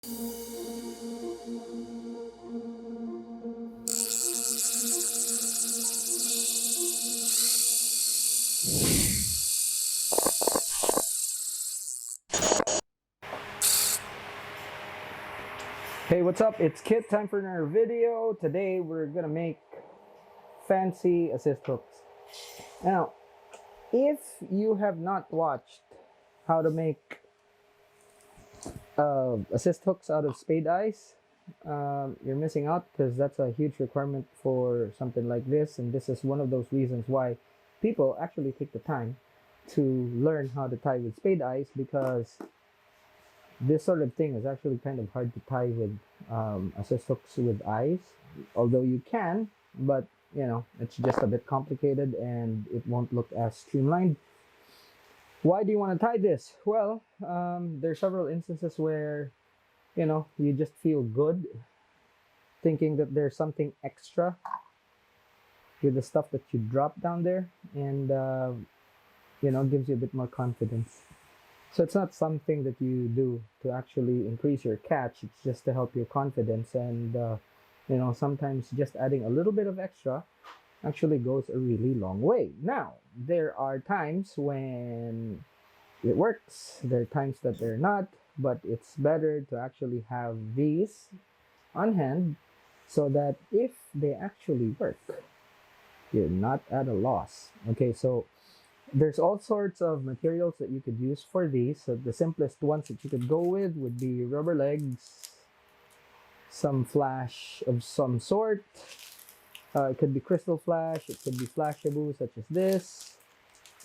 Hey, what's up? It's Kit. Time for another video. Today we're gonna make fancy assist hooks. Now, if you have not watched how to make assist hooks out of spade eyes, you're missing out, because that's a huge requirement for something like this, and this is one of those reasons why people actually take the time to learn how to tie with spade eyes, because this sort of thing is actually kind of hard to tie with assist hooks with eyes, although you can, but you know, it's just a bit complicated and it won't look as streamlined. Why do you want to tie this? Well, there are several instances where, you know, you just feel good thinking that there's something extra with the stuff that you drop down there, and you know, gives you a bit more confidence. So it's not something that you do to actually increase your catch. It's just to help your confidence. And, you know, sometimes just adding a little bit of extra actually goes a really long way. Now, there are times when it works. There are times that they're not. But it's better to actually have these on hand so that if they actually work, you're not at a loss. Okay, so there's all sorts of materials that you could use for these. So the simplest ones that you could go with would be rubber legs, some flash of some sort. It could be crystal flash, it could be flashaboo such as this.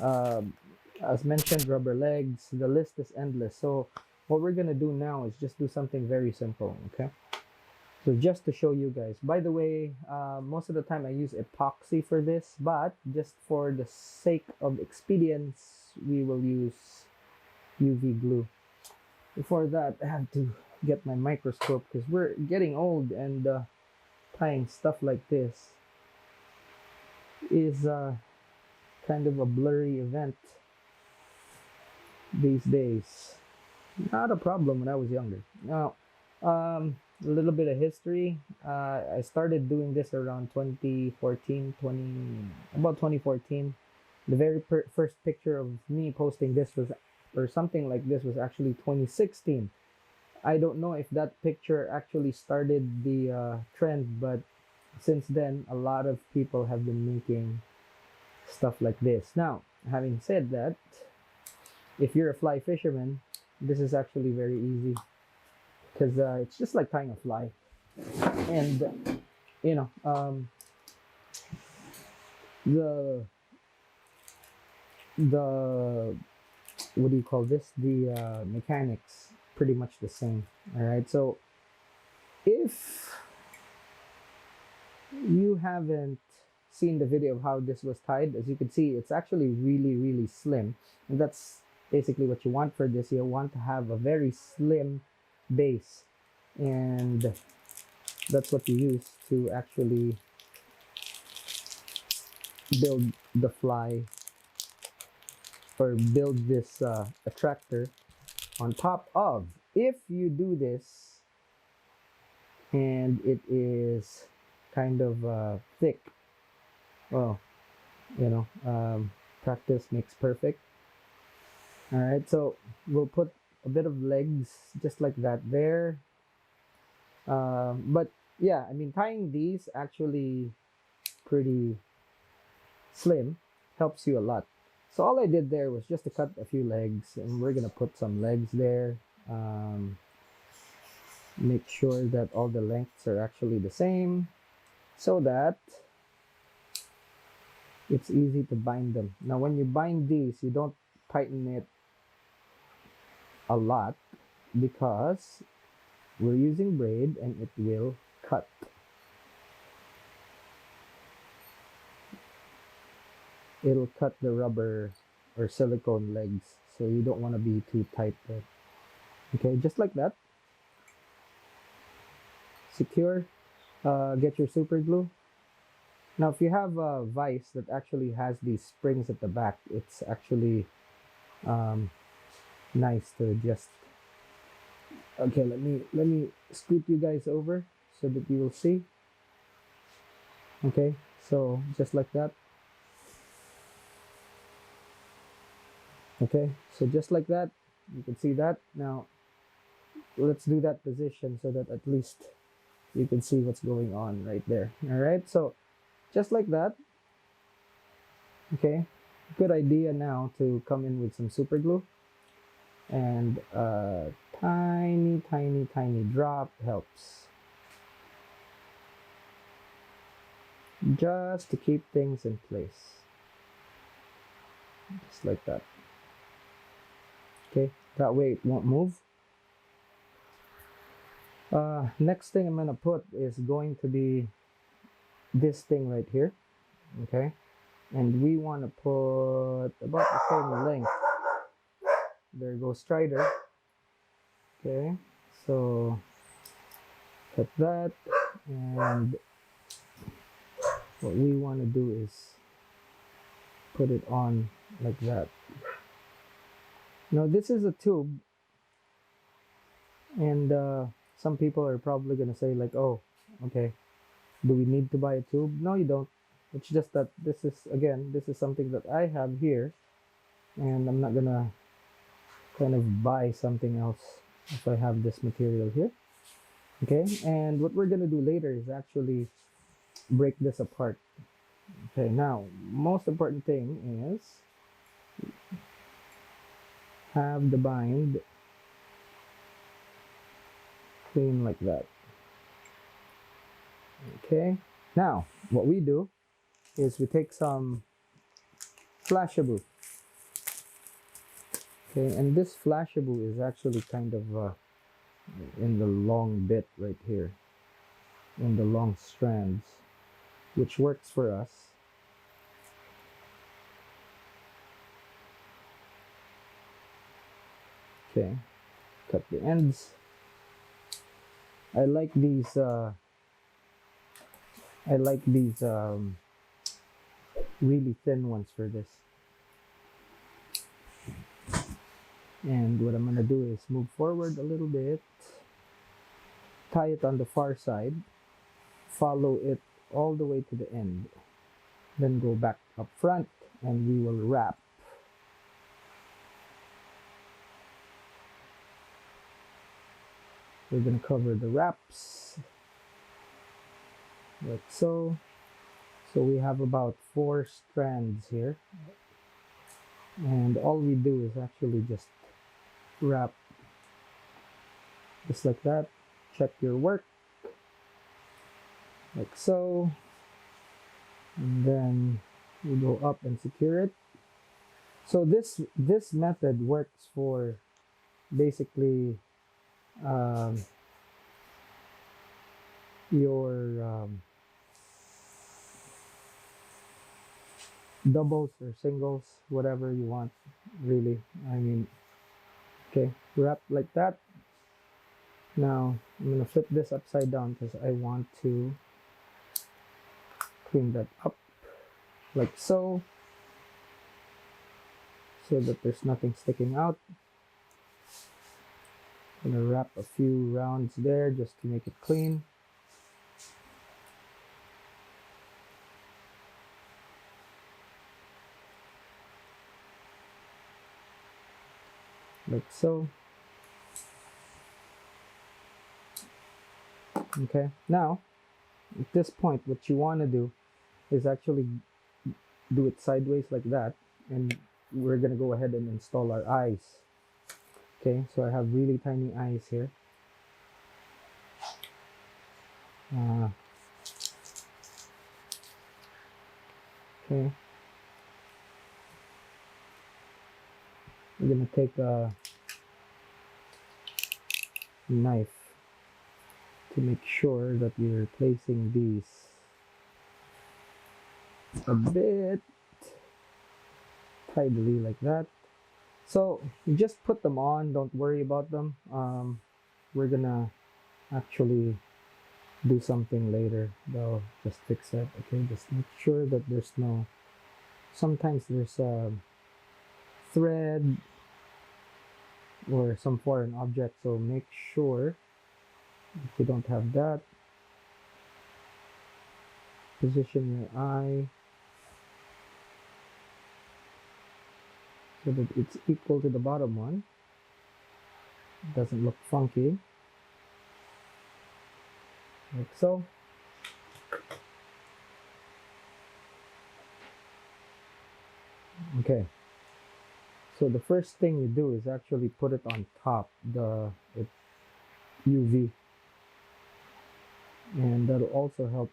As mentioned, rubber legs. The list is endless. So what we're gonna do now is just do something very simple, okay? So just to show you guys, by the way, most of the time I use epoxy for this, but just for the sake of expedience, we will use UV glue. Before that, I have to get my microscope because we're getting old, and tying stuff like this is kind of a blurry event these days. Not a problem when I was younger. Now, a little bit of history. I started doing this around 2014, about 2014. The very first picture of me posting this was, or something like this, was actually 2016. I don't know if that picture actually started the trend, but since then, a lot of people have been making stuff like this. Now, having said that, if you're a fly fisherman, this is actually very easy, because it's just like tying a fly. And you know, the what do you call this, the mechanics pretty much the same. All right, so if you haven't seen the video of how this was tied, as you can see, it's actually really slim, and that's basically what you want for this. You want to have a very slim base, and that's what you use to actually build the fly, or build this attractor on top of. If you do this and it is kind of thick, well, you know, practice makes perfect. All right, so we'll put a bit of legs just like that there. But yeah, I mean, tying these actually pretty slim helps you a lot. So all I did there was just to cut a few legs, and we're gonna put some legs there. Make sure that all the lengths are actually the same, so that it's easy to bind them. Now when you bind these, you don't tighten it a lot, because we're using braid and it will cut. It'll cut the rubber or silicone legs, so you don't want to be too tight there. Okay, just like that. Secure. Get your super glue. Now if you have a vise that actually has these springs at the back, it's actually nice to just Okay, let me scoot you guys over so that you will see. Okay, so just like that. Okay, so just like that, you can see that. Now let's do that position so that at least you can see what's going on right there. All right, so just like that. Okay, good idea now to come in with some super glue, and a tiny drop helps, just to keep things in place, just like that. Okay, that way it won't move. Next thing I'm gonna put is going to be this thing right here. Okay, and we want to put about the same length. There goes Strider. Okay, so cut that, and what we want to do is put it on like that. Now this is a tube, and some people are probably gonna say like, oh, okay, do we need to buy a tube? No, you don't. It's just that this is something that I have here, and I'm not gonna kind of buy something else if I have this material here. Okay, and what we're gonna do later is actually break this apart. Okay, now most important thing is have the bind clean like that. Okay, now what we do is we take some flashabou. Okay, and this flashabou is actually kind of in the long bit right here, in the long strands, which works for us. Okay, cut the ends. I like these really thin ones for this. And what I'm gonna do is move forward a little bit, tie it on the far side, follow it all the way to the end, then go back up front, and we will wrap. We're gonna cover the wraps like so. So we have about 4 strands here, and all we do is actually just wrap just like that. Check your work like so, and then you go up and secure it. So this method works for basically your doubles or singles, whatever you want, really. I mean, okay, wrap like that. Now I'm gonna flip this upside down because I want to clean that up like so, so that there's nothing sticking out. I'm gonna wrap a few rounds there just to make it clean. Like so. Okay, now at this point what you want to do is actually do it sideways like that, and we're gonna go ahead and install our eyes. Okay, so I have really tiny eyes here. Okay, we're gonna take a knife to make sure that we're placing these a bit tidily like that. So you just put them on, don't worry about them. We're gonna actually do something later though, just fix it. Okay, just make sure that there's no, sometimes there's a thread or some foreign object. So make sure if you don't have that, position your eye so that it's equal to the bottom one. It doesn't look funky, like so. Okay, so the first thing you do is actually put it on top, the UV, and that'll also help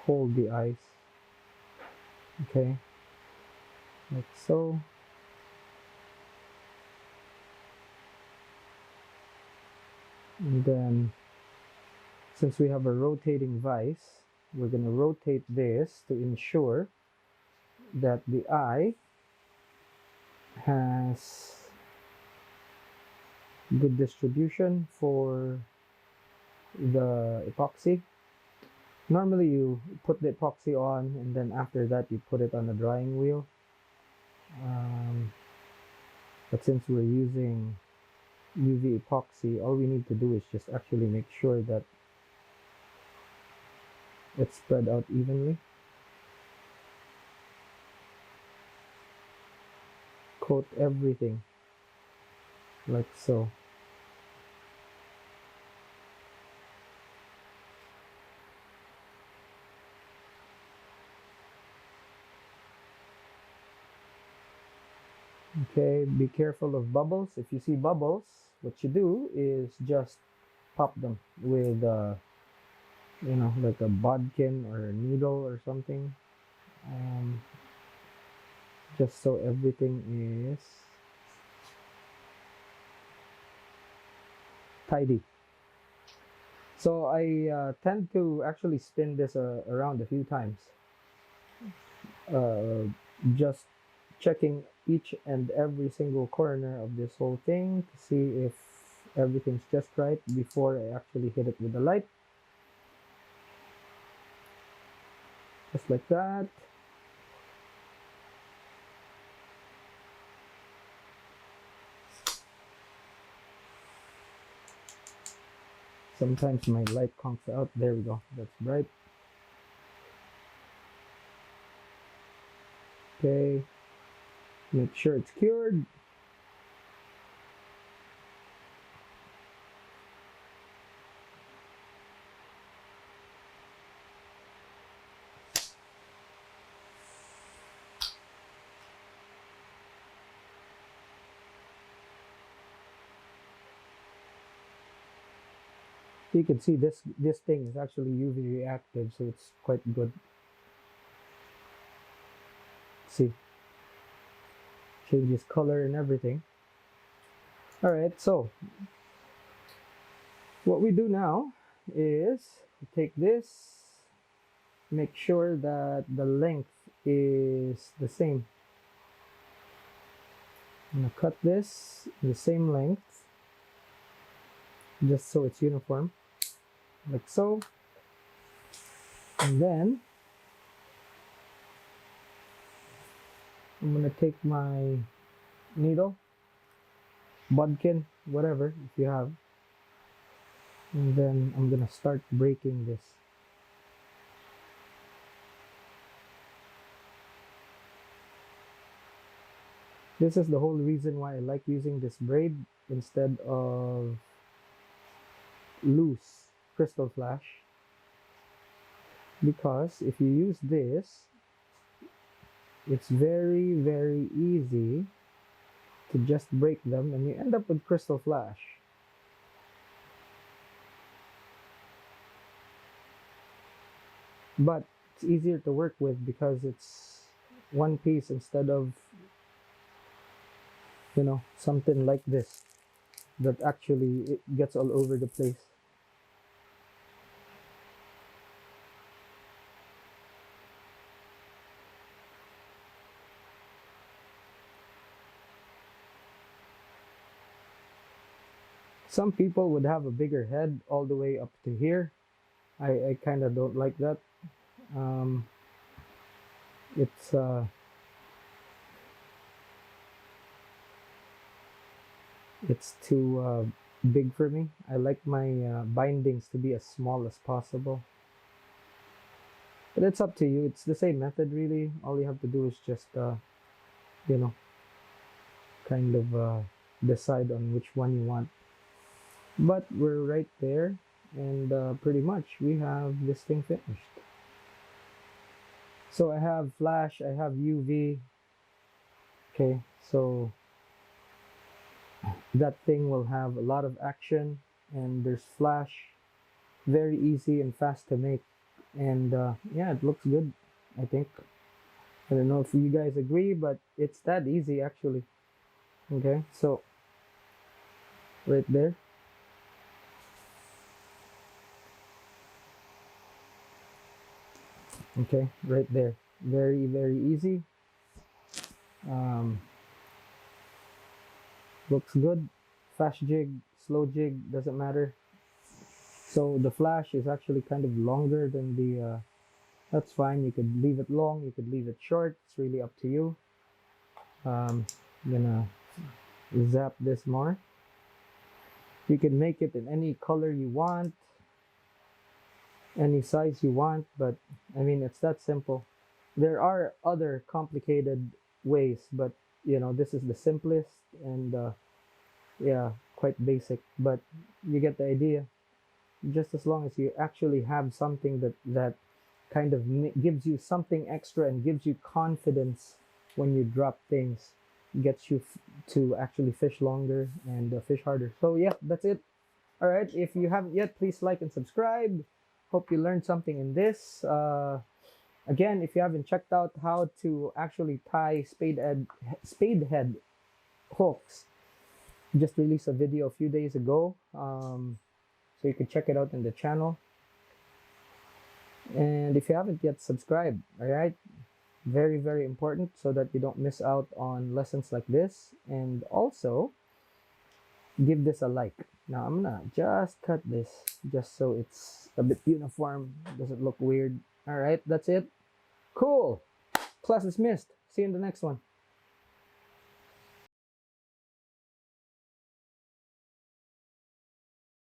hold the ice. Okay, like so. And then, since we have a rotating vise, we're going to rotate this to ensure that the eye has good distribution for the epoxy. Normally you put the epoxy on and then after that you put it on a drying wheel. But since we're using UV epoxy, all we need to do is just actually make sure that it's spread out evenly. Coat everything like so. Okay, be careful of bubbles. If you see bubbles, what you do is just pop them with like a bodkin or a needle or something, just so everything is tidy. So I tend to actually spin this around a few times, just checking each and every single corner of this whole thing to see if everything's just right before I actually hit it with the light. Just like that. Sometimes my light conks out. There we go. That's bright. Okay. Make sure it's cured. You can see this thing is actually UV reactive, so it's quite good. See, changes color and everything. All right, so what we do now is take this, make sure that the length is the same. I'm gonna cut this the same length, just so it's uniform, like so. And then I'm gonna take my needle, bodkin, whatever if you have, and then I'm gonna start breaking this. This is the whole reason why I like using this braid instead of loose crystal flash, because if you use this, it's very easy to just break them and you end up with crystal flash. But it's easier to work with because it's one piece instead of something like this that actually it gets all over the place. Some people would have a bigger head all the way up to here. I kind of don't like that. It's It's too big for me. I like my bindings to be as small as possible. But it's up to you. It's the same method, really. All you have to do is just, you know, kind of decide on which one you want. But we're right there, and pretty much we have this thing finished. So I have flash, I have UV. Okay, so that thing will have a lot of action, and there's flash, very easy and fast to make, and yeah, it looks good, I think. I don't know if you guys agree, but it's that easy actually. Okay, so right there. Okay, right there. Very, very easy. Um, looks good. Fast jig, slow jig, doesn't matter. So the flash is actually kind of longer than the, that's fine. You could leave it long, you could leave it short. It's really up to you. I'm gonna zap this more. You can make it in any color you want, any size you want, but I mean, it's that simple. There are other complicated ways, but you know, this is the simplest and yeah, quite basic, but you get the idea. Just as long as you actually have something that kind of gives you something extra and gives you confidence when you drop things, gets you to actually fish longer and fish harder. So yeah, that's it. All right, if you haven't yet, please like and subscribe. Hope you learned something in this. Again, if you haven't checked out how to actually tie spade head hooks, just released a video a few days ago, so you can check it out in the channel. And if you haven't yet, subscribe. All right, very, very important, so that you don't miss out on lessons like this. And also give this a like. Now I'm gonna just cut this just so it's a bit uniform, doesn't look weird. All right, that's it. Cool. Class dismissed. See you in the next one.